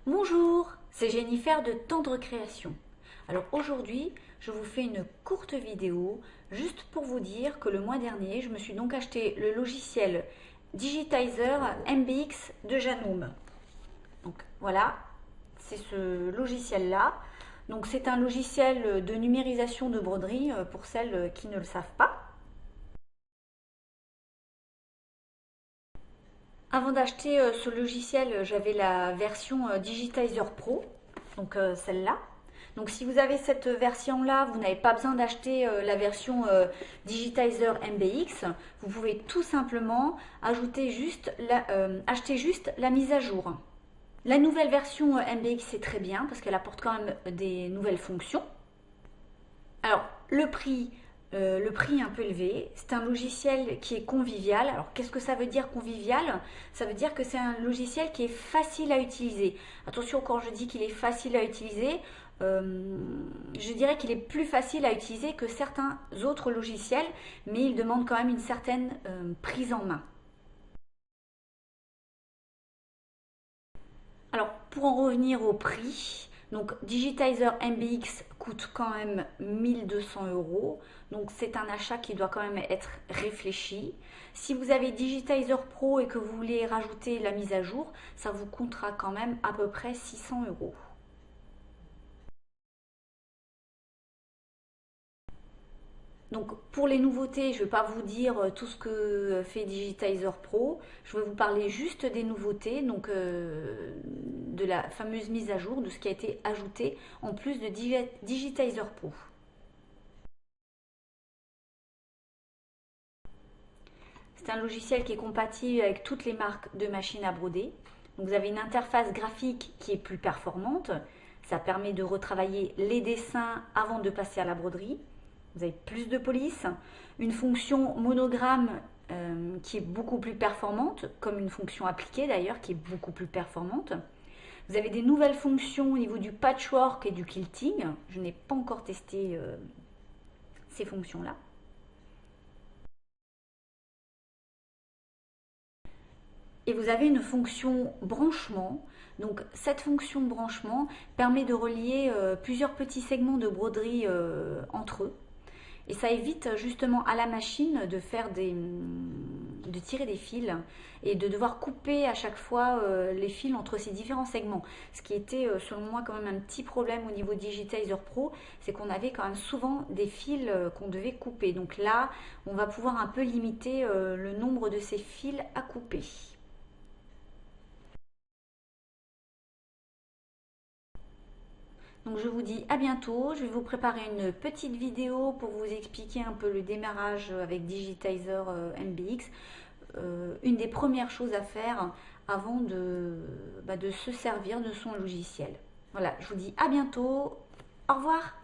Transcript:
Bonjour, c'est Jennifer de Tendre Création. Alors aujourd'hui, je vous fais une courte vidéo juste pour vous dire que le mois dernier, je me suis donc acheté le logiciel Digitizer MBX de Janome. Donc voilà, c'est ce logiciel-là. Donc c'est un logiciel de numérisation de broderie pour celles qui ne le savent pas. Avant d'acheter ce logiciel, j'avais la version Digitizer Pro, donc celle-là. Donc si vous avez cette version-là, vous n'avez pas besoin d'acheter la version Digitizer MBX. Vous pouvez tout simplement acheter juste la mise à jour. La nouvelle version MBX, c'est très bien parce qu'elle apporte quand même des nouvelles fonctions. Alors, le prix est un peu élevé. C'est un logiciel qui est convivial. Alors, qu'est-ce que ça veut dire convivial? Ça veut dire que c'est un logiciel qui est facile à utiliser. Attention, quand je dis qu'il est facile à utiliser, je dirais qu'il est plus facile à utiliser que certains autres logiciels, mais il demande quand même une certaine prise en main. Alors, pour en revenir au prix, donc Digitizer MBX coûte quand même 1 200 €. Donc, c'est un achat qui doit quand même être réfléchi. Si vous avez Digitizer Pro et que vous voulez rajouter la mise à jour, ça vous coûtera quand même à peu près 600 €. Donc pour les nouveautés, je ne vais pas vous dire tout ce que fait Digitizer Pro. Je vais vous parler juste des nouveautés, donc de la fameuse mise à jour, de ce qui a été ajouté en plus de Digitizer Pro. C'est un logiciel qui est compatible avec toutes les marques de machines à broder. Donc vous avez une interface graphique qui est plus performante. Ça permet de retravailler les dessins avant de passer à la broderie. Vous avez plus de police. Une fonction monogramme qui est beaucoup plus performante, comme une fonction appliquée d'ailleurs qui est beaucoup plus performante. Vous avez des nouvelles fonctions au niveau du patchwork et du quilting. Je n'ai pas encore testé ces fonctions-là. Et vous avez une fonction branchement. Donc cette fonction de branchement permet de relier plusieurs petits segments de broderie entre eux. Et ça évite justement à la machine de tirer des fils et de devoir couper à chaque fois les fils entre ces différents segments. Ce qui était selon moi quand même un petit problème au niveau Digitizer Pro, c'est qu'on avait quand même souvent des fils qu'on devait couper. Donc là, on va pouvoir un peu limiter le nombre de ces fils à couper. Donc je vous dis à bientôt. Je vais vous préparer une petite vidéo pour vous expliquer un peu le démarrage avec Digitizer MBX. Une des premières choses à faire avant de se servir de son logiciel. Voilà, je vous dis à bientôt. Au revoir.